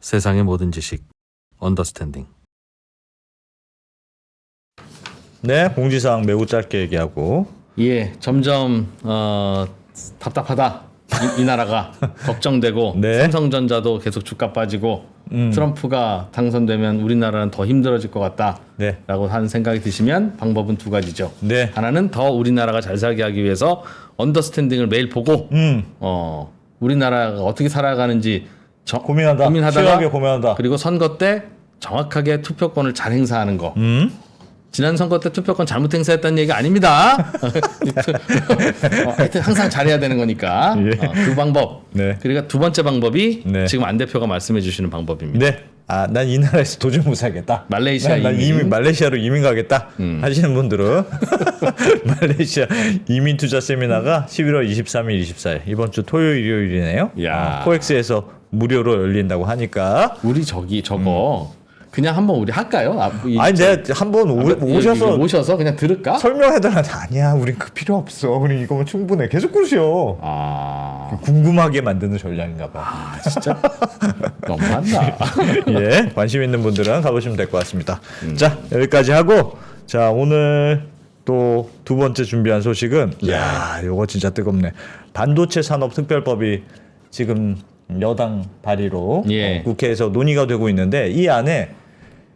세상의 모든 지식 언더스탠딩. 네, 공지사항 매우 짧게 얘기하고. 예, 점점 답답하다. 이 나라가 걱정되고 네. 삼성전자도 계속 주가 빠지고 트럼프가 당선되면 우리나라는 더 힘들어질 것 같다라고 네. 하는 생각이 드시면 방법은 두 가지죠. 네. 하나는 더 우리나라가 잘 살게 하기 위해서 언더스탠딩을 매일 보고 우리나라가 어떻게 살아가는지 고민하다가 치열하게 고민하다. 그리고 선거 때 정확하게 투표권을 잘 행사하는 거. 지난 선거 때 투표권 잘못 행사했다는 얘기 아닙니다. 하여튼 항상 잘해야 되는 거니까. 예. 두 방법. 네. 그러니까 두 번째 방법이 네. 지금 안 대표가 말씀해 주시는 방법입니다. 네. 난 이 나라에서 도저히 못 살겠다. 말레이시아 난 이민. 말레이시아로 이민 가겠다 하시는 분들은 말레이시아 이민 투자 세미나가 11월 23일, 24일 이번 주 토요일, 일요일이네요. 야. 코엑스에서 무료로 열린다고 하니까. 우리 저거 그냥 한번 우리 할까요? 아니 내가 한번 모셔서 그냥 들을까? 설명해달라는데 아니야, 우린 그 필요 없어. 우리 이거면 충분해. 계속 그러셔. 궁금하게 만드는 전략인가 봐. 진짜 너무한다. 예, 관심 있는 분들은 가보시면 될 것 같습니다. 자, 여기까지 하고, 자, 오늘 또 두 번째 준비한 소식은, 야, 요거 진짜 뜨겁네. 반도체 산업 특별법이 지금 여당 발의로 예. 국회에서 논의가 되고 있는데, 이 안에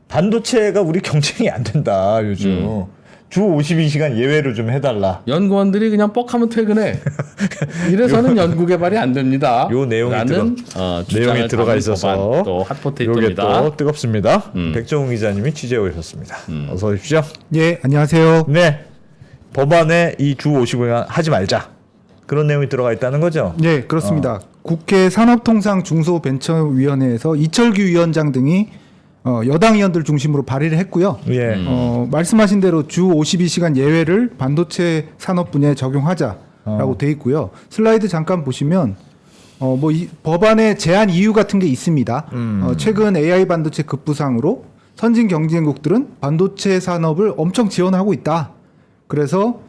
반도체가 우리 경쟁이 안 된다, 요즘. 주 52시간 예외로 좀 해달라. 연구원들이 그냥 뻑하면 퇴근해. 이래서는 연구 개발이 안 됩니다. 요 내용이 내용이 들어가 있어서 또 요게 핫포테이토입니다. 또 뜨겁습니다. 백종훈 기자님이 취재해 오셨습니다. 어서 오십시오. 예, 안녕하세요. 네, 법안에 이 주 55시간 하지 말자, 그런 내용이 들어가 있다는 거죠. 네, 그렇습니다. 국회 산업통상중소벤처위원회에서 이철규 위원장 등이 여당 의원들 중심으로 발의를 했고요. 예. 말씀하신 대로 주 52시간 예외를 반도체 산업 분야에 적용하자라고 돼 있고요. 슬라이드 잠깐 보시면 이 법안의 제한 이유 같은 게 있습니다. 최근 AI 반도체 급부상으로 선진 경쟁국들은 반도체 산업을 엄청 지원하고 있다. 그래서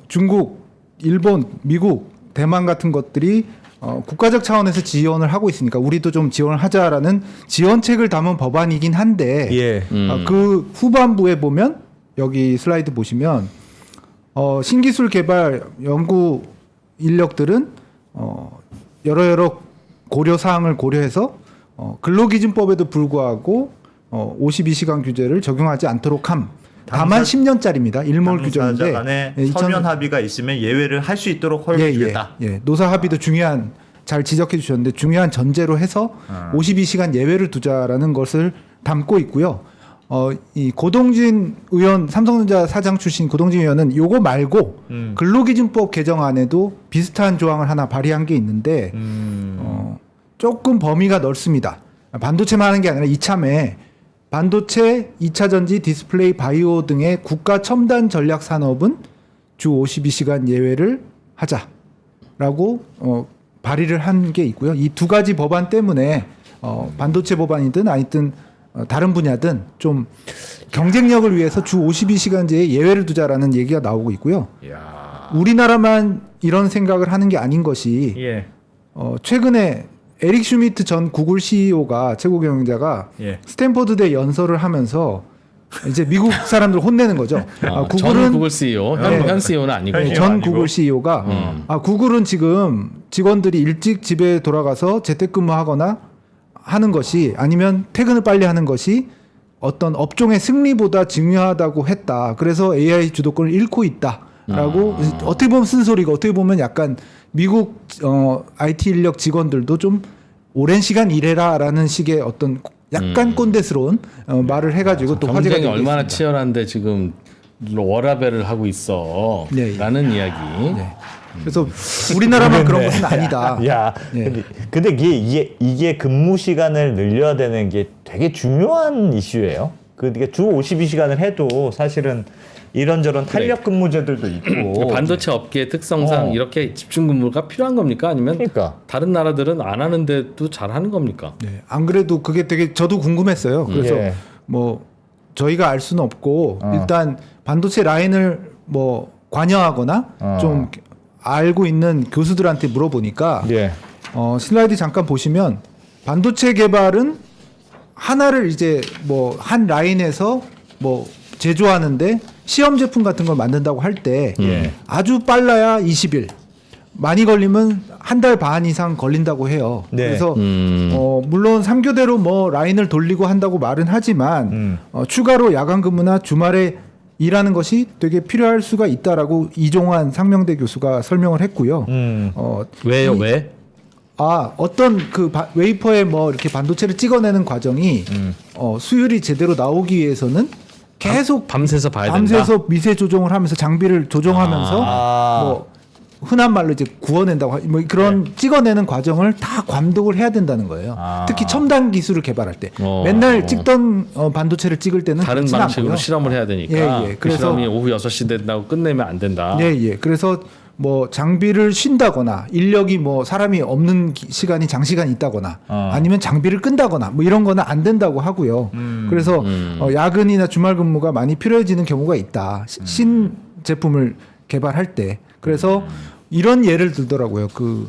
중국, 일본, 미국, 대만 같은 것들이 국가적 차원에서 지원을 하고 있으니까 우리도 좀 지원을 하자라는 지원책을 담은 법안이긴 한데 예. 그 후반부에 보면 여기 슬라이드 보시면 신기술 개발 연구 인력들은 여러 고려 사항을 고려해서 근로기준법에도 불구하고 52시간 규제를 적용하지 않도록 함. 다만 10년짜리입니다. 일몰 규정인데 간에 서면 합의가 있으면 예외를 할 수 있도록 허용해주겠다. 예. 노사 합의도 중요한, 잘 지적해 주셨는데 중요한 전제로 해서 52시간 예외를 두자라는 것을 담고 있고요. 이 고동진 의원, 삼성전자 사장 출신 고동진 의원은 요거 말고 근로기준법 개정안에도 비슷한 조항을 하나 발의한 게 있는데 조금 범위가 넓습니다. 반도체만 하는 게 아니라 이참에 반도체, 2차 전지, 디스플레이, 바이오 등의 국가 첨단 전략 산업은 주 52시간 예외를 하자라고 발의를 한 게 있고요. 이 두 가지 법안 때문에 반도체 법안이든 아니든 다른 분야든 좀 경쟁력을 위해서 주 52시간제에 예외를 두자라는 얘기가 나오고 있고요. 우리나라만 이런 생각을 하는 게 아닌 것이 예. 최근에 에릭 슈미트 전 구글 CEO가 최고 경영자가 예. 스탠퍼드대 연설을 하면서 이제 미국 사람들 혼내는 거죠. 전 구글 CEO, 현 CEO는 아니고 전 구글 CEO가 구글은 지금 직원들이 일찍 집에 돌아가서 재택근무하거나 하는 것이, 아니면 퇴근을 빨리 하는 것이 어떤 업종의 승리보다 중요하다고 했다. 그래서 AI 주도권을 잃고 있다라고 어떻게 보면 쓴소리고 어떻게 보면 약간 미국 IT 인력 직원들도 좀 오랜 시간 일해라라는 식의 어떤 약간 꼰대스러운 말을 해가지고 또 화제가 경쟁이 되고 얼마나 있습니다. 치열한데 지금 워라벨을 하고 있어 네. 라는 이야기. 네. 그래서 우리나라만 그런 것은 아니다. 야, 네. 근데 이게 근무 시간을 늘려야 되는 게 되게 중요한 이슈예요. 그러니까 주 52시간을 해도 사실은 이런저런 탄력 근무제들도 있고. 반도체 업계의 특성상 이렇게 집중 근무가 필요한 겁니까? 아니면 그러니까. 다른 나라들은 안 하는데도 잘 하는 겁니까? 네. 안 그래도 그게 되게 저도 궁금했어요. 그래서 예. 뭐 저희가 알 수는 없고 일단 반도체 라인을 뭐 관여하거나 좀 알고 있는 교수들한테 물어보니까 예. 슬라이드 잠깐 보시면 반도체 개발은 하나를 이제 뭐 한 라인에서 뭐 제조하는데 시험 제품 같은 걸 만든다고 할 때 예. 아주 빨라야 20일, 많이 걸리면 한 달 반 이상 걸린다고 해요. 네. 그래서 물론 3교대로 뭐 라인을 돌리고 한다고 말은 하지만 추가로 야간 근무나 주말에 일하는 것이 되게 필요할 수가 있다라고 이종환 상명대 교수가 설명을 했고요. 왜요? 왜? 어떤 그 웨이퍼에 뭐 이렇게 반도체를 찍어내는 과정이 수율이 제대로 나오기 위해서는 계속 밤새서 봐야 된다. 밤새서 미세 조정을 하면서 장비를 조정하면서 아. 뭐 흔한 말로 이제 구워낸다고 뭐 그런 찍어내는 과정을 다 감독을 해야 된다는 거예요. 아. 특히 첨단 기술을 개발할 때 어. 맨날 찍던 반도체를 찍을 때는 다른 그렇지는 방식으로 않고요. 실험을 해야 되니까 예, 예. 그 그래서- 실험이 오후 6시 된다고 끝내면 안 된다. 예. 그래서 뭐 장비를 쉰다거나 인력이 뭐 사람이 없는 시간이 장시간 있다거나 아니면 장비를 끈다거나 뭐 이런 거는 안 된다고 하고요. 그래서 야근이나 주말 근무가 많이 필요해지는 경우가 있다. 신 제품을 개발할 때. 그래서 이런 예를 들더라고요. 그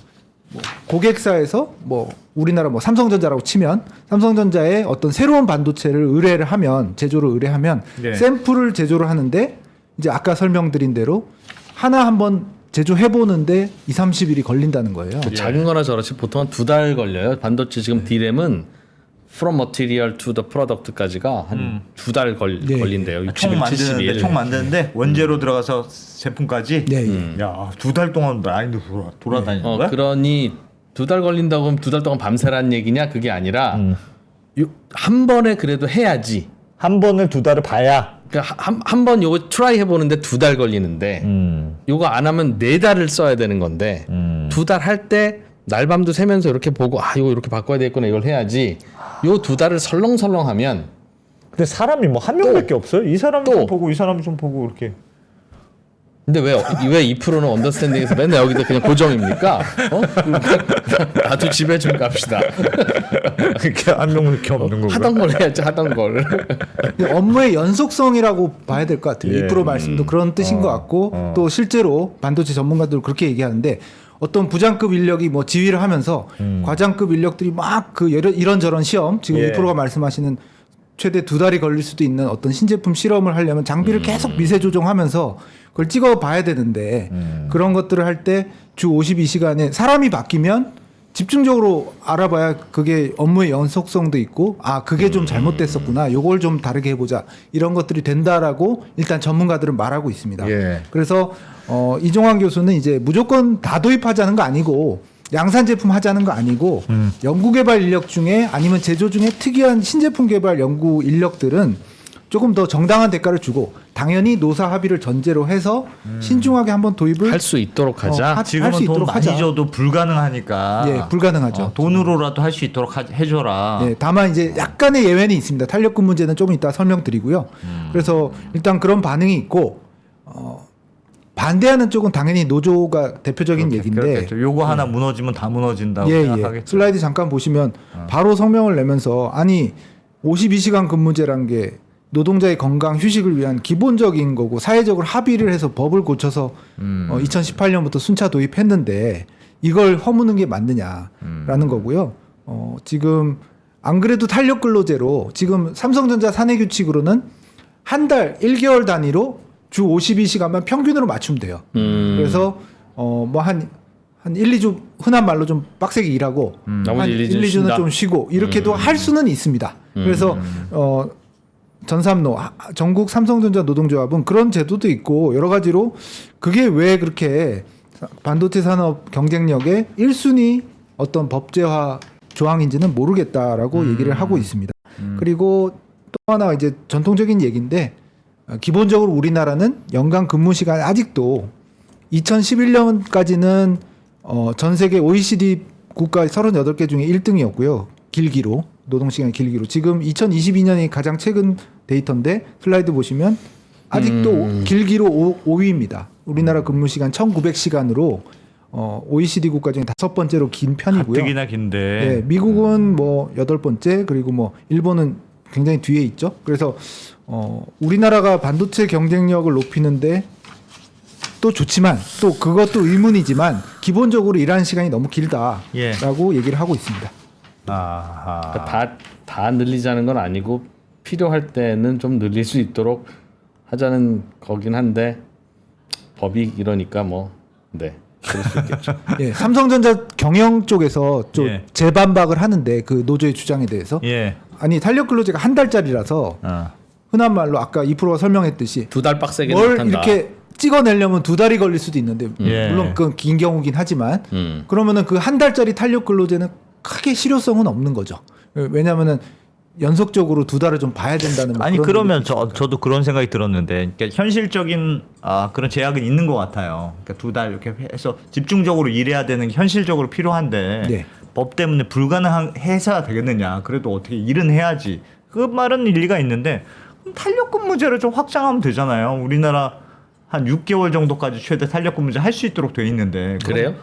뭐 고객사에서 뭐 우리나라 뭐 삼성전자라고 치면 삼성전자에 어떤 새로운 반도체를 의뢰를 하면 제조를 의뢰하면 네. 샘플을 제조를 하는데 이제 아까 설명드린 대로 하나 한번 제조해 보는데 2-30일이 걸린다는 거예요. 그 작은 거나 저렇지 보통 한 2달 걸려요. 반도체 지금 D램은 from material to the product까지가 한 2달 네. 걸린대요. 60일, 총 만드는데 70일. 총 만드는데 원재로 들어가서 제품까지. 네. 야, 2달 동안 라인도 돌아다니는 거야? 그러니 2달 걸린다고 하면 2달 동안 밤새라는 얘기냐? 그게 아니라 한 번에 그래도 해야지. 한 번을 2달을 봐야. 그러니까 한 번 요거 트라이 해보는데 2달 걸리는데 요거 안 하면 4달을 써야 되는 건데 2달 할 때 날밤도 새면서 이렇게 보고 이거 이렇게 바꿔야 되겠구나 이걸 해야지 요 2달을 설렁설렁하면 근데 사람이 뭐 한 명밖에 없어요? 이 사람 또. 좀 보고 이 사람 좀 보고 이렇게. 근데 왜 이 프로는 언더스탠딩에서 맨날 여기다 그냥 고정입니까? 나도 집에 좀 갑시다. 이렇게 한 명은 이렇게 없는 거고. 하던 걸 해야지 하던 걸. 근데 업무의 연속성이라고 봐야 될 것 같아요. 예. 이 프로 말씀도 그런 뜻인 것 같고 또 실제로 반도체 전문가들 그렇게 얘기하는데 어떤 부장급 인력이 뭐 지휘를 하면서 과장급 인력들이 막 그 이런저런 시험 지금 예. 이 프로가 말씀하시는 최대 2달이 걸릴 수도 있는 어떤 신제품 실험을 하려면 장비를 계속 미세 조정하면서 그걸 찍어 봐야 되는데 그런 것들을 할 때 주 52시간에 사람이 바뀌면 집중적으로 알아봐야 그게 업무의 연속성도 있고 그게 좀 잘못됐었구나 요걸 좀 다르게 해보자 이런 것들이 된다라고 일단 전문가들은 말하고 있습니다. 예. 그래서 이종환 교수는 이제 무조건 다 도입하자는 거 아니고 양산 제품 하자는 거 아니고 연구개발 인력 중에 아니면 제조 중에 특이한 신제품 개발 연구 인력들은 조금 더 정당한 대가를 주고 당연히 노사 합의를 전제로 해서 신중하게 한번 도입을 할 수 있도록 하자. 할 지금은 수 돈 있도록 많이 하자. 줘도 불가능하니까. 예, 불가능하죠. 돈으로라도 할 수 있도록 해줘라. 예, 다만 이제 약간의 예외는 있습니다. 탄력근 문제는 좀 이따 설명드리고요. 그래서 일단 그런 반응이 있고 반대하는 쪽은 당연히 노조가 대표적인 얘기인데 그렇겠죠. 요거 하나 무너지면 다 무너진다고 생각하겠죠. 슬라이드 잠깐 보시면 바로 성명을 내면서 아니 52시간 근무제란 게 노동자의 건강 휴식을 위한 기본적인 거고 사회적으로 합의를 해서 법을 고쳐서 2018년부터 순차 도입했는데 이걸 허무는 게 맞느냐라는 거고요. 지금 안 그래도 탄력 근로제로 지금 삼성전자 사내 규칙으로는 한 달 1개월 단위로 주 52시간만 평균으로 맞추면 돼요. 그래서 뭐 한 1, 2주 흔한 말로 좀 빡세게 일하고 한 나머지 1, 1, 2주 2주는 쉰다. 좀 쉬고 이렇게도 할 수는 있습니다. 그래서 전삼노 전국 삼성전자 노동조합은 그런 제도도 있고 여러 가지로 그게 왜 그렇게 반도체 산업 경쟁력의 1순위 어떤 법제화 조항인지는 모르겠다라고 얘기를 하고 있습니다. 그리고 또 하나 이제 전통적인 얘기인데 기본적으로 우리나라는 연간 근무 시간 아직도 2011년까지는 전 세계 OECD 국가 38개 중에 1등이었고요. 길기로 노동시간이 길기로 지금 2022년이 가장 최근 데이터인데 슬라이드 보시면 아직도 길기로 5위입니다. 우리나라 근무 시간 1900시간으로 OECD 국가 중에 5번째로 긴 편이고요. 가뜩이나 긴데. 네, 미국은 뭐 8번째 그리고 뭐 일본은 굉장히 뒤에 있죠. 그래서 우리나라가 반도체 경쟁력을 높이는데 또 좋지만 또 그것도 의문이지만 기본적으로 일하는 시간이 너무 길다라고 얘기를 하고 있습니다. 아하. 그러니까 다 늘리자는 건 아니고 필요할 때는 좀 늘릴 수 있도록 하자는 거긴 한데 법이 이러니까 뭐 네. 그럴 수 있겠죠. 예, 삼성전자 경영 쪽에서 좀 예. 재반박을 하는데 그 노조의 주장에 대해서 예. 아니 탄력 근로제가 한 달짜리라서 흔한 말로 아까 2%가 설명했듯이 2달 빡세게 뭘 못한다. 이렇게 찍어내려면 2달이 걸릴 수도 있는데 예. 물론 그건 긴 경우긴 하지만 그러면은 그 한 달짜리 탄력 근로제는 크게 실효성은 없는 거죠. 왜냐하면은 연속적으로 2달을 좀 봐야 된다는 뭐 아니 그런 그러면 얘기도 있으니까. 저도 그런 생각이 들었는데 그러니까 현실적인 그런 제약은 있는 것 같아요. 그러니까 2달 이렇게 해서 집중적으로 일해야 되는 게 현실적으로 필요한데 네. 법 때문에 불가능해서야 되겠느냐. 그래도 어떻게 일은 해야지. 그 말은 일리가 있는데 그럼 탄력근무제를 좀 확장하면 되잖아요. 우리나라 한 6개월 정도까지 최대 탄력근무제 할 수 있도록 돼 있는데 그래요?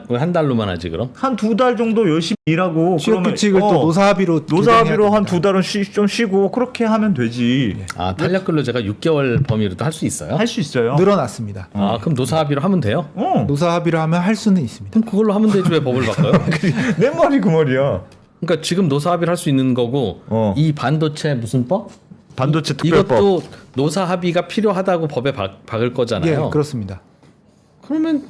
왜 한 달로만 하지 그럼? 한 2달 정도 열심히 일하고 취업 그러면, 규칙을 또 노사합의로 노사합의로 한 개정해야 2달은 좀 쉬고 그렇게 하면 되지. 아 탄력 근로제가 6개월 범위로도 할 수 있어요? 할 수 있어요. 늘어났습니다. 아 그럼 노사합의로 하면 돼요? 노사합의로 하면 할 수는 있습니다. 그럼 그걸로 하면 되지 왜 법을 바꿔요? 내 말이 그 말이야. 그러니까 지금 노사합의를 할 수 있는 거고 이 반도체 무슨 법? 반도체 특별법. 이것도 노사 합의가 필요하다고 법에 박을 거잖아요. 예, 그렇습니다. 그러면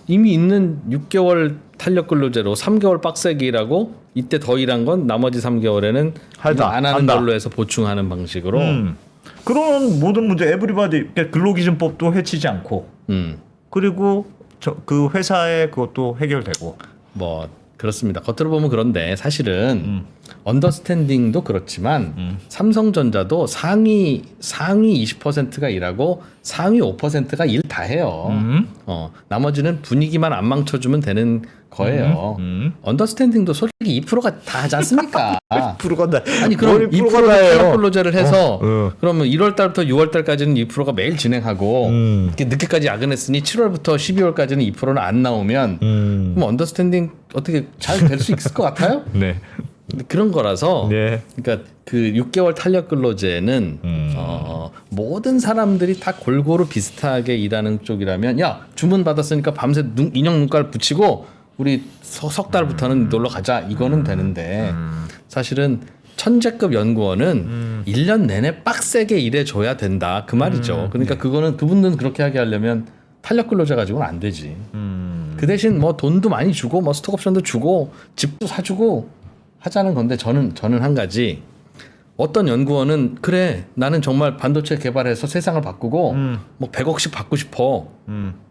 이미 있는 6개월 탄력 근로제로 3개월 빡세게 일하고 이때 더 일한 건 나머지 3개월에는 하자, 안 하는 한다. 걸로 해서 보충하는 방식으로. 그런 모든 문제 에브리바디 근로기준법도 해치지 않고 그리고 그 회사의 그것도 해결되고 뭐 그렇습니다. 겉으로 보면 그런데 사실은 언더스탠딩도 그렇지만 삼성전자도 상위 20%가 일하고 상위 5%가 일 다 해요. 나머지는 분위기만 안 망쳐주면 되는 거예요. 언더스탠딩도 솔직히 2%가 다 하지 않습니까? 2%가 다 아니 그럼 2%가 탄력 근로제를 해서 그러면 1월 달부터 6월 달까지는 2%가 매일 진행하고 이렇게 늦게까지 야근했으니 7월부터 12월까지는 2%는 안 나오면 그럼 언더스탠딩 어떻게 잘 될 수 있을 것 같아요? 네. 그런 거라서 네. 그러니까 그 6개월 탄력 근로제는 모든 사람들이 다 골고루 비슷하게 일하는 쪽이라면 야 주문 받았으니까 밤새 인형 눈깔 붙이고 우리 석 달부터는 놀러 가자 이거는 되는데 사실은 천재급 연구원은 1년 내내 빡세게 일해줘야 된다 그 말이죠. 그러니까 그거는 그분들은 그렇게 하게 하려면 탄력 근로제 가지고는 안 되지. 그 대신 뭐 돈도 많이 주고 뭐 스톡옵션도 주고 집도 사주고 하자는 건데 저는 한 가지 어떤 연구원은 그래 나는 정말 반도체 개발해서 세상을 바꾸고 뭐 100억씩 받고 싶어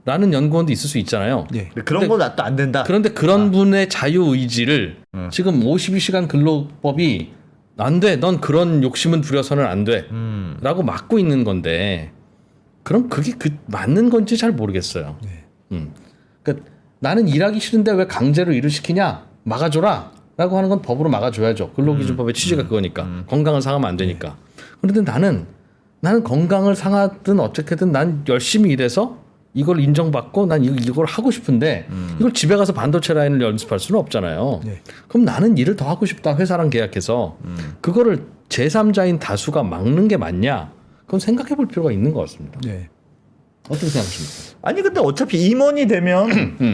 라는 연구원도 있을 수 있잖아요. 예. 그런 거 또 안 된다. 그런데 그런 분의 자유의지를 지금 52시간 근로법이 안 돼. 넌 그런 욕심은 부려서는 안 돼. 라고 막고 있는 건데 그럼 그게 맞는 건지 잘 모르겠어요. 그러니까 나는 일하기 싫은데 왜 강제로 일을 시키냐? 막아줘라. 라고 하는 건 법으로 막아줘야죠. 근로기준법의 취지가 그거니까. 건강을 상하면 안 되니까. 그런데 나는 건강을 상하든 어떻게든 난 열심히 일해서 이걸 인정받고 난 이걸 하고 싶은데 이걸 집에 가서 반도체 라인을 연습할 수는 없잖아요. 네. 그럼 나는 일을 더 하고 싶다. 회사랑 계약해서. 그거를 제3자인 다수가 막는 게 맞냐? 그건 생각해 볼 필요가 있는 것 같습니다. 네. 어떻게 생각하십니까? 아니 근데 어차피 임원이 되면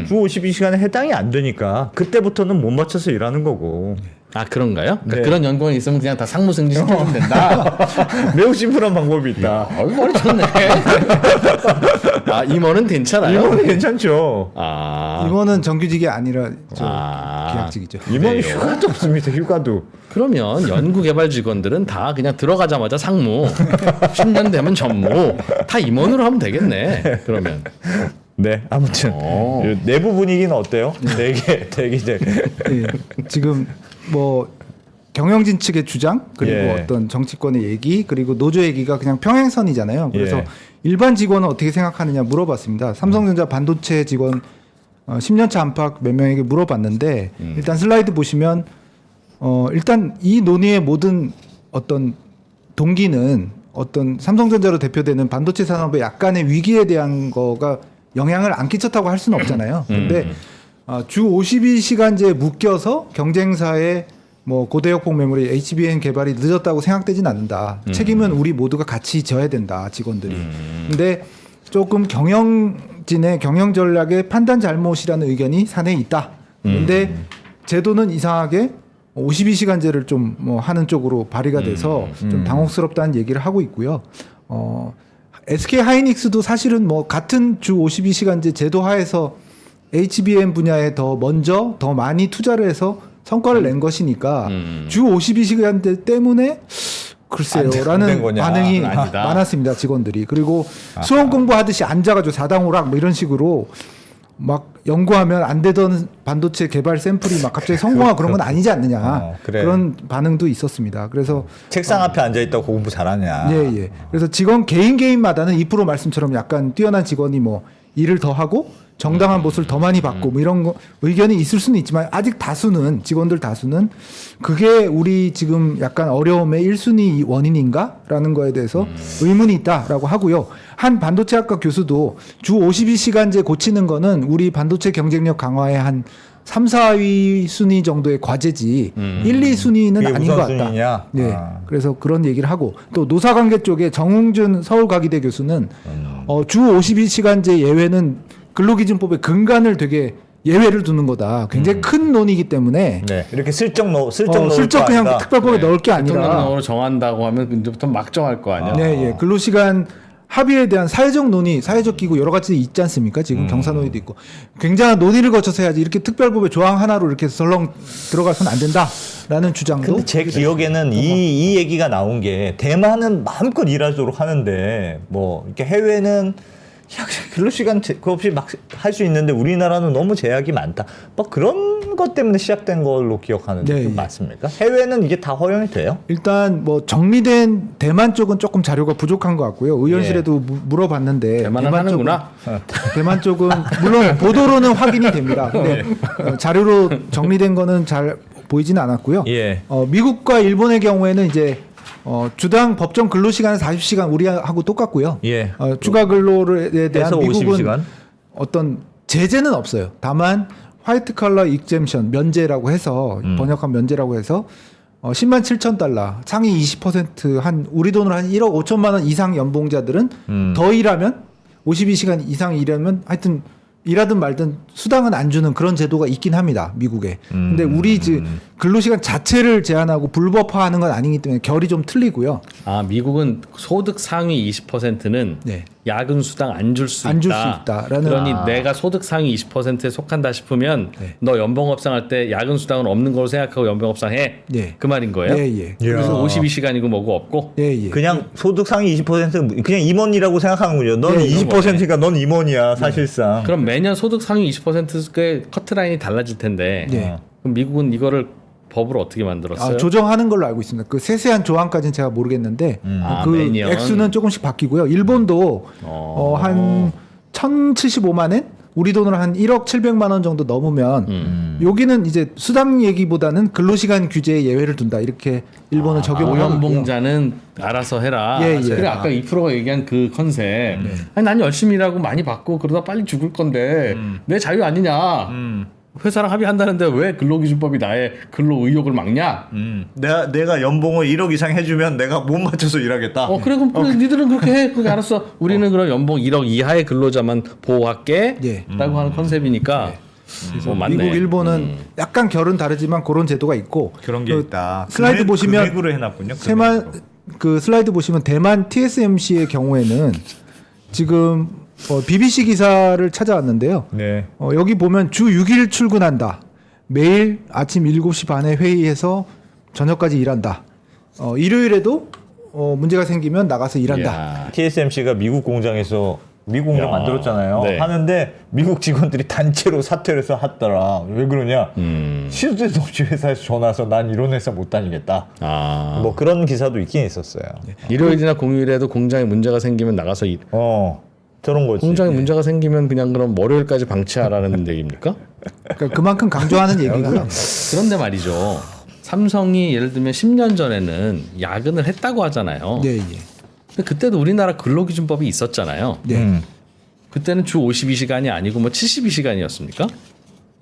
주 52시간에 해당이 안 되니까 그때부터는 못 맞춰서 일하는 거고. 아 그런가요? 그러니까 네. 그런 연구원이 있으면 그냥 다 상무승진 시켜주면 된다. 매우 심플한 방법이 있다. 머리 좋네. 아 임원은 괜찮아요? 임원은 괜찮죠. 아 임원은 정규직이 아니라 아. 계약직이죠. 임원이 휴가도 없습니다. 휴가도. 그러면 연구개발 직원들은 다 그냥 들어가자마자 상무, 10년 되면 전무, 다 임원으로 하면 되겠네. 그러면 네, 아무튼 내부 분위기는 어때요? 되게 이제 예, 지금 뭐 경영진 측의 주장 그리고 예. 어떤 정치권의 얘기 그리고 노조 얘기가 그냥 평행선이잖아요. 그래서 예. 일반 직원은 어떻게 생각하느냐 물어봤습니다. 삼성전자 반도체 직원 10년차 안팎 몇 명에게 물어봤는데 일단 슬라이드 보시면 일단 이 논의의 모든 어떤 동기는 어떤 삼성전자로 대표되는 반도체 산업의 약간의 위기에 대한 거가 영향을 안 끼쳤다고 할 수는 없잖아요. 근데 주 52시간제에 묶여서 경쟁사의 뭐 고대역폭 메모리 HBM 개발이 늦었다고 생각되진 않는다. 책임은 우리 모두가 같이 져야 된다. 직원들이. 근데 조금 경영진의 경영 전략의 판단 잘못이라는 의견이 사내에 있다. 근데 제도는 이상하게 52시간제를 좀 뭐 하는 쪽으로 발의가 돼서 좀 당혹스럽다는 얘기를 하고 있고요. SK 하이닉스도 사실은 뭐 같은 주 52시간제 제도 하에서 HBM 분야에 더 먼저 더 많이 투자를 해서 성과를 낸 것이니까 주 52시간제 때문에 글쎄요라는 반응이 아니다. 많았습니다. 직원들이. 그리고 수험 공부하듯이 앉아가지고 사당오락 뭐 이런 식으로 막 연구하면 안 되던 반도체 개발 샘플이 막 갑자기 성공하고 그런 건 아니지 않느냐. 그래. 그런 반응도 있었습니다. 그래서 책상 앞에 앉아 있다고 공부 잘하냐. 예. 그래서 직원 개인마다는 2% 말씀처럼 약간 뛰어난 직원이 뭐 일을 더 하고 정당한 보수를 더 많이 받고 뭐 이런 거 의견이 있을 수는 있지만 아직 다수는 직원들 다수는 그게 우리 지금 약간 어려움의 1순위 원인인가라는 거에 대해서 의문이 있다라고 하고요. 한 반도체학과 교수도 주 52시간제 고치는 거는 우리 반도체 경쟁력 강화의 한 3, 4위 순위 정도의 과제지 1, 2순위는 그게 아닌 것 같다. 우선순위냐? 네. 아. 그래서 그런 얘기를 하고 또 노사관계 쪽에 정웅준 서울과기대 교수는 주 52시간제 예외는 근로기준법의 근간을 되게 예외를 두는 거다. 굉장히 큰 논의이기 때문에 네. 이렇게 슬쩍 넣을 슬쩍 거 그냥 아니다. 특별법에 넣을 게 아니라 대통령령으로 정한다고 하면 이제부터 막 정할 거 아니야. 네, 근로시간 합의에 대한 사회적 논의, 사회적 기구 여러 가지 있지 않습니까? 지금 경사 논의도 있고 굉장한 논의를 거쳐서 해야지 이렇게 특별법의 조항 하나로 이렇게 설렁 들어가서는 안 된다라는 주장도. 근데 제 기억에는 이 얘기가 나온 게 대만은 마음껏 일하도록 하는데 뭐 이렇게 해외는 근로시간 그 없이 막 할 수 있는데 우리나라는 너무 제약이 많다. 뭐 그런 것 때문에 시작된 걸로 기억하는데 네, 좀 예. 맞습니까? 해외는 이게 다 허용이 돼요? 일단 뭐 정리된 대만 쪽은 조금 자료가 부족한 것 같고요. 의원실에도 물어봤는데 대만은 대만 하는구나. 대만 쪽은 물론 보도로는 확인이 됩니다. 근데 자료로 정리된 거는 잘 보이지는 않았고요. 예. 미국과 일본의 경우에는 이제 주당 법정 근로 시간은 40시간 우리하고 똑같고요. 예. 추가 근로에 대한 해서 미국은 52시간? 어떤 제재는 없어요. 다만 화이트 컬러 익젬션 면제라고 해서 번역한 면제라고 해서 10만 7천 달러 상위 20%한 우리 돈으로 한 1억 5천만 원 이상 연봉자들은 더 일하면 52시간 이상 일하면 하여튼 일하든 말든 수당은 안 주는 그런 제도가 있긴 합니다. 미국에. 근데 우리 근로시간 자체를 제한하고 불법화하는 건 아니기 때문에 결이 좀 틀리고요. 아, 미국은 소득 상위 20%는 네. 야근 수당 안 줄 수 있다. 안줄수 있다라는- 그러니 내가 소득 상위 20%에 속한다 싶으면 너 연봉 협상할 때 야근 수당은 없는 걸로 생각하고 연봉 협상해. 네. 그 말인 거예요? 예. 그래서 52시간이고 뭐고 없고. 예. 그냥 소득 상위 20% 그냥 임원이라고 생각하는군요. 넌 예, 20%니까 넌 임원이야 사실상. 그럼 매년 소득 상위 20%의 커트라인이 달라질 텐데. 네. 그럼 미국은 이거를 법으로 어떻게 만들었어요? 조정하는 걸로 알고 있습니다. 그 세세한 조항까지는 제가 모르겠는데 그 매년. 액수는 조금씩 바뀌고요. 일본도 한 1,075만 엔? 우리 돈으로 한 1억 700만 원 정도 넘으면 여기는 이제 수당 얘기보다는 근로시간 규제에 예외를 둔다. 이렇게 일본은 적용을 하고 있고요. 고연봉자는 알아서 해라. 예. 그래 아까 2%가 얘기한 그 컨셉. 아니 난 열심히 일하고 많이 받고 그러다 빨리 죽을 건데 내 자유 아니냐. 회사랑 합의한다는데 왜 근로기준법이 나의 근로 의욕을 막냐? 내가 연봉을 1억 이상 해주면 내가 못 맞춰서 일하겠다. 그래 그럼 그래, 니들은 그렇게 해. 그게 알았어. 우리는 그럼 연봉 1억 이하의 근로자만 보호할게. 예. 라고 하는 컨셉이니까. 맞네. 미국, 일본은 약간 결은 다르지만 그런 제도가 있고 그런 게 그 있다. 슬라이드 보시면 금액으로 해놨군요. 그 슬라이드 보시면 대만 TSMC의 경우에는 지금 BBC 기사를 찾아왔는데요. 네. 여기 보면 주 6일 출근한다. 매일 아침 7시 반에 회의해서 저녁까지 일한다. 일요일에도 문제가 생기면 나가서 일한다. 이야. TSMC가 미국 공장에서 미국 공장 만들었잖아요. 네. 하는데 미국 직원들이 단체로 사퇴를 해서 하더라. 왜 그러냐? 시도 때도 없이 회사에서 전화 와서 난 이런 회사 못 다니겠다. 아. 뭐 그런 기사도 있긴 있었어요. 일요일이나 공휴일에도 공장에 문제가 생기면 나가서 저런 거지. 공장에 문제가 생기면 그냥 그럼 월요일까지 방치하라는 얘기입니까? 그러니까 그만큼 강조하는 얘기고요. 그런데 말이죠. 삼성이 예를 들면 10년 전에는 야근을 했다고 하잖아요. 네. 근데 그때도 우리나라 근로기준법이 있었잖아요. 네. 그때는 주 52시간이 아니고 뭐 72시간이었습니까?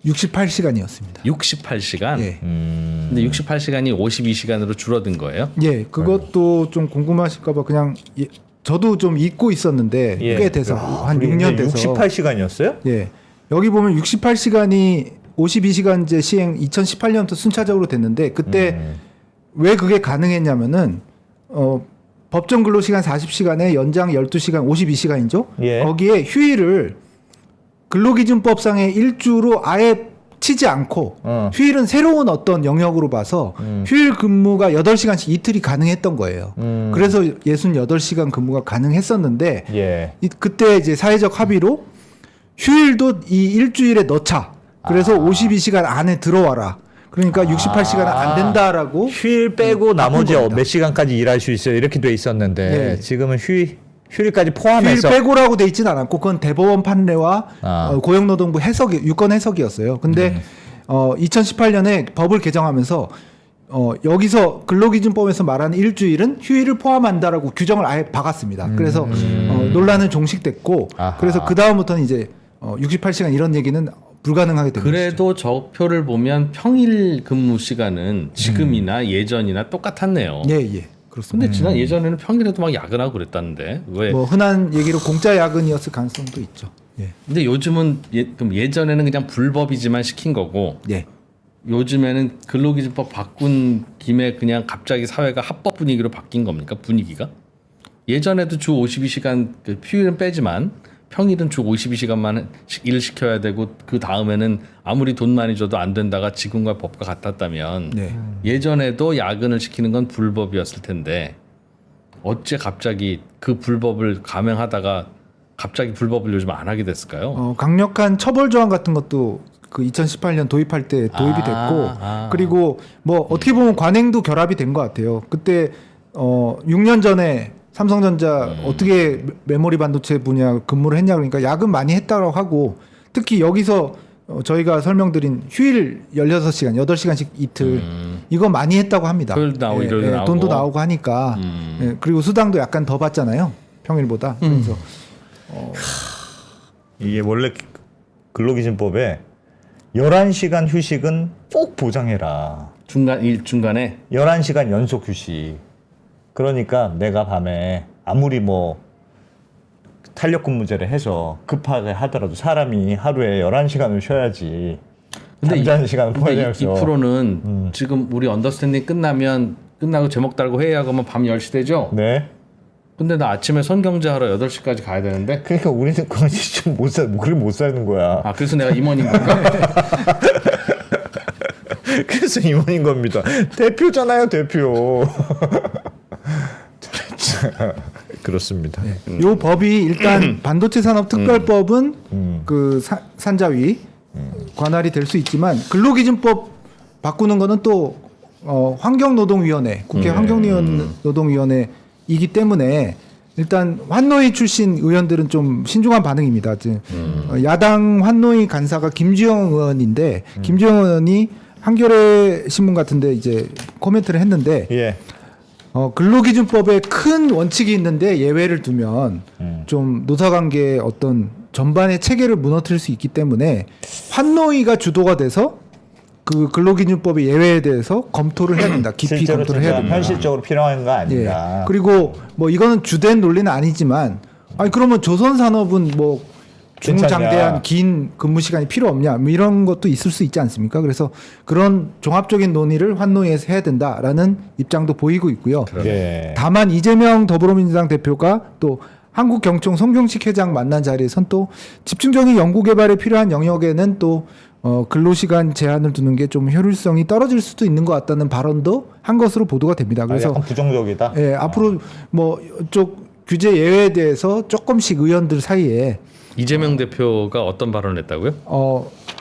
68시간이었습니다. 68시간. 예. 근데 68시간이 52시간으로 줄어든 거예요. 예, 그것도 좀 궁금하실까봐 그냥 저도 좀 잊고 있었는데 꽤 돼서 한 6년 돼서 68시간이었어요? 예. 여기 보면 68시간이 52시간제 시행 2018년부터 순차적으로 됐는데 그때 왜 그게 가능했냐면은 법정 근로시간 40시간에 연장 12시간 52시간이죠. 예. 거기에 휴일을 근로기준법상의 일주로 아예 치지 않고 휴일은 새로운 어떤 영역으로 봐서 휴일 근무가 8시간씩 이틀이 가능했던 거예요. 그래서 68시간 근무가 가능했었는데 예. 그때 이제 사회적 합의로 휴일도 이 일주일에 넣자. 그래서 52시간 안에 들어와라. 그러니까 68시간은 안 된다라고 휴일 빼고 나머지 겁니다. 몇 시간까지 일할 수 있어요. 이렇게 돼 있었는데 네. 지금은 휴일까지 휴일 포함해서 빼고라고 돼 있지는 않았고 그건 대법원 판례와 고용노동부 해석이 유권 해석이었어요. 근데 2018년에 법을 개정하면서 여기서 근로기준법에서 말하는 일주일은 휴일을 포함한다라고 규정을 아예 박았습니다. 그래서 논란은 종식됐고 아하. 그래서 그 다음부터는 이제 68시간 이런 얘기는 불가능하게 된 그래도 저 표를 보면 평일 근무 시간은 지금이나 예전이나 똑같았네요. 것이죠. 예, 그렇습니다. 근데 지난 예전에는 평일에도 막 야근하고 그랬다는데 왜? 뭐 흔한 얘기로 공짜 야근이었을 가능성도 있죠. 예. 근데 요즘은 그럼 예전에는 그냥 불법이지만 시킨 거고 예. 요즘에는 근로기준법 바꾼 김에 그냥 갑자기 사회가 합법 분위기로 바뀐 겁니까? 분위기가? 예전에도 주 52시간 그 휴일은 빼지만 평일은 주 52시간만 일 시켜야 되고 그 다음에는 아무리 돈 많이 줘도 안 된다가 지금과 법과 같았다면 네. 예전에도 야근을 시키는 건 불법이었을 텐데 어째 갑자기 그 불법을 감행하다가 갑자기 불법을 요즘 안 하게 됐을까요? 강력한 처벌 조항 같은 것도 그 2018년 도입할 때 도입이 됐고 그리고 뭐 어떻게 보면 관행도 결합이 된 것 같아요. 그때 6년 전에 삼성전자 어떻게 메모리 반도체 분야 근무를 했냐 그러니까 야근 많이 했다고 하고 특히 여기서 저희가 설명드린 휴일 16시간, 8시간씩 이틀 이거 많이 했다고 합니다. 일요일도 나오고. 돈도 나오고 하니까 예, 그리고 수당도 약간 더 받잖아요. 평일보다. 그래서 이게 원래 근로기준법에 11시간 휴식은 꼭 보장해라. 중간에 11시간 연속 휴식. 그러니까 내가 밤에 아무리 뭐 탄력 근무제를 해서 급하게 하더라도 사람이 하루에 11시간을 쉬어야지. 근데 잠자는 시간을 근데 이 포함해서. 프로는 지금 우리 언더스탠딩 끝나고 제목 달고 회의하고 하면 밤 10시 되죠? 네. 근데 나 아침에 선경제 하러 8시까지 가야 되는데 그러니까 우리는 그건 진짜 그렇게 못 사는 거야. 아 그래서 내가 임원인 건가? 그래서 임원인 겁니다. 대표잖아요, 대표. 그렇습니다. 요 법이 일단 반도체 산업 특별법은 그 산자위 관할이 될 수 있지만 근로기준법 바꾸는 거는 또 환경노동위원회 국회 환경노동위원회이기 때문에 일단 환노위 출신 의원들은 좀 신중한 반응입니다. 야당 환노위 간사가 김주영 의원인데 김주영 의원이 한겨레 신문 같은데 이제 코멘트를 했는데 예. 근로기준법에 큰 원칙이 있는데 예외를 두면 좀 노사관계의 어떤 전반의 체계를 무너뜨릴 수 있기 때문에 환노위가 주도가 돼서 그 근로기준법의 예외에 대해서 검토를 해야 된다. 깊이 실제로 검토를 해야 된다. 현실적으로 필요한 거 아닌가. 예. 그리고 뭐 이거는 주된 논리는 아니지만 아니 그러면 조선산업은 뭐 중장대한 긴 근무 시간이 필요 없냐 뭐 이런 것도 있을 수 있지 않습니까? 그래서 그런 종합적인 논의를 환노위에서 해야 된다라는 입장도 보이고 있고요. 예. 다만 이재명 더불어민주당 대표가 또 한국경총 송경식 회장 만난 자리에선 또 집중적인 연구개발에 필요한 영역에는 또 근로시간 제한을 두는 게 좀 효율성이 떨어질 수도 있는 것 같다는 발언도 한 것으로 보도가 됩니다. 그래서 약간 부정적이다. 예, 앞으로 뭐 이쪽 규제 예외에 대해서 조금씩 의원들 사이에 이재명 대표가 어떤 발언을 했다고요?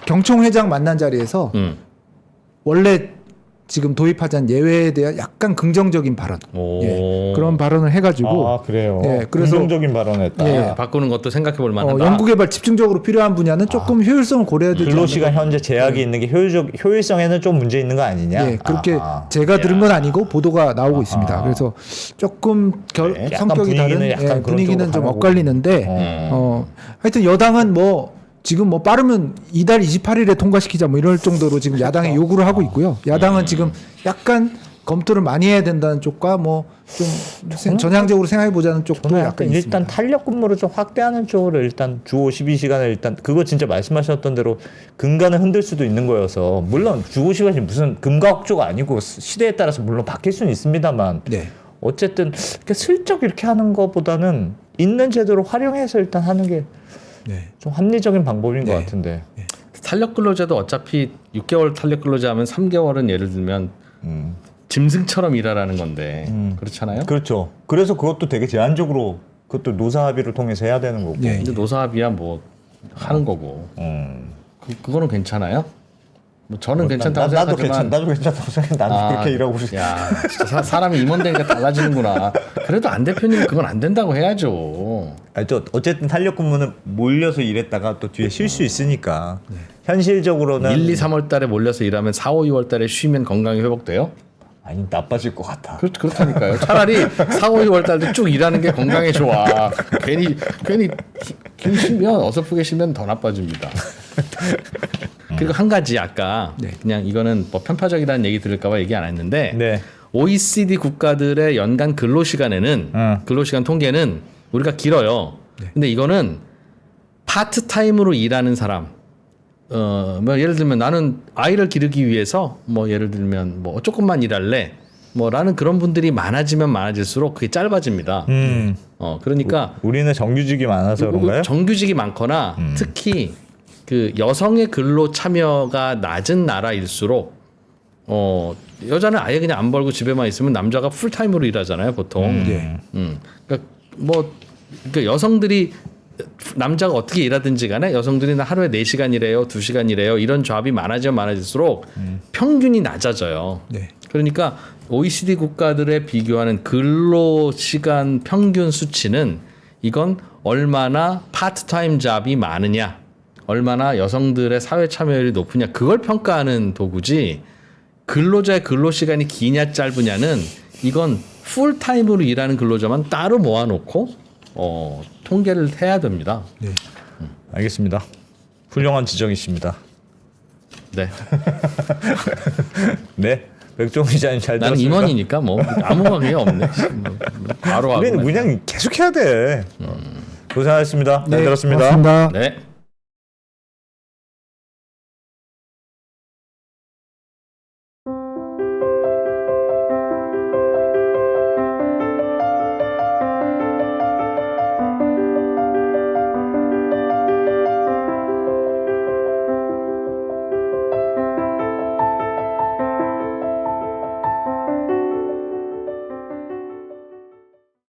경총 회장 만난 자리에서 원래 지금 도입하자는 예외에 대한 약간 긍정적인 발언, 예, 그런 발언을 해가지고 아 그래요. 예, 그래서 긍정적인 발언했다. 예. 바꾸는 것도 생각해 볼 만하다. 연구개발 집중적으로 필요한 분야는 조금 효율성을 고려해야 되지 근로시간 현재 제약이 있는 게 효율성에는 좀 문제 있는 거 아니냐? 예, 그렇게 제가 들은 건 아니고 보도가 나오고 있습니다. 그래서 조금 그래, 약간 성격이 다른 분위기는 약간 그런 분위기는 쪽으로 좀 가고. 엇갈리는데 하여튼 여당은 뭐 지금 뭐 빠르면 이달 28일에 통과시키자 뭐 이럴 정도로 지금 야당에 요구를 하고 있고요. 야당은 지금 약간 검토를 많이 해야 된다는 쪽과 뭐 좀 전향적으로 생각해 보자는 쪽도 저는 약간 일단 있습니다. 탄력 근무를 좀 확대하는 쪽으로 일단 주 52시간을 일단 그거 진짜 말씀하셨던 대로 근간을 흔들 수도 있는 거여서 물론 주 52시간이 무슨 금가옥조가 아니고 시대에 따라서 물론 바뀔 수는 있습니다만 네. 어쨌든 이렇게 슬쩍 이렇게 하는 것보다는 있는 제도를 활용해서 일단 하는 게 좀 네. 합리적인 방법인 것 같은데. 탄력 근로제도 어차피 6개월 탄력 근로제 하면 3개월은 예를 들면 짐승처럼 일하라는 건데 그렇잖아요. 그렇죠. 그래서 그것도 되게 제한적으로 그것도 노사 합의를 통해서 해야 되는 거고. 네. 근데 노사합의야 뭐 하는 거고 그거는 괜찮아요? 뭐 저는 괜찮다고 생각하지만 나도 괜찮다고 생각해. 나도 그렇게 일하고 싶어. 야, 진짜 사람이 임원되니까 달라지는구나. 그래도 안 대표님은 그건 안 된다고 해야죠. 아니, 또 어쨌든 탄력 근무는 몰려서 일했다가 또 뒤에 쉴 수 있으니까 현실적으로는 1, 2, 3월 달에 몰려서 일하면 4, 5, 6월 달에 쉬면 건강이 회복돼요? 아니 나빠질 것 같아. 그렇다니까요. 차라리 4, 5, 6월 달도 쭉 일하는 게 건강에 좋아. 괜히 쉬면 어설프게 쉬면 더 나빠집니다. 그리고 한 가지 아까 그냥 이거는 뭐 편파적이라는 얘기 들을까봐 얘기 안 했는데 네. OECD 국가들의 연간 근로 시간에는 근로 시간 통계는 우리가 길어요. 근데 이거는 파트 타임으로 일하는 사람. 뭐 예를 들면 나는 아이를 기르기 위해서 뭐 예를 들면 뭐 조금만 일할래. 뭐라는 그런 분들이 많아지면 많아질수록 그게 짧아집니다. 그러니까 우리는 정규직이 많아서 그런가요? 정규직이 많거나 특히 그 여성의 근로 참여가 낮은 나라일수록 여자는 아예 그냥 안 벌고 집에만 있으면 남자가 풀타임으로 일하잖아요, 보통. 그러니까 뭐 그러니까 여성들이 남자가 어떻게 일하든지 간에 여성들이 하루에 4시간 일해요, 2시간 일해요. 이런 조합이 많아지면 많아질수록 평균이 낮아져요. 네. 그러니까 OECD 국가들에 비교하는 근로 시간 평균 수치는 이건 얼마나 파트타임 잡이 많으냐, 얼마나 여성들의 사회 참여율이 높으냐 그걸 평가하는 도구지 근로자의 근로 시간이 기냐 짧으냐는 이건 풀타임으로 일하는 근로자만 따로 모아놓고 통계를 해야 됩니다. 네. 알겠습니다. 훌륭한 지적이십니다. 네. 네. 백종원 기자님 잘 나는 들었습니다. 임원이니까 뭐 아무 관계 없네. 바로 하고. 우리는 그냥 계속 해야 돼. 고생하셨습니다. 잘 들었습니다. 고맙습니다. 네.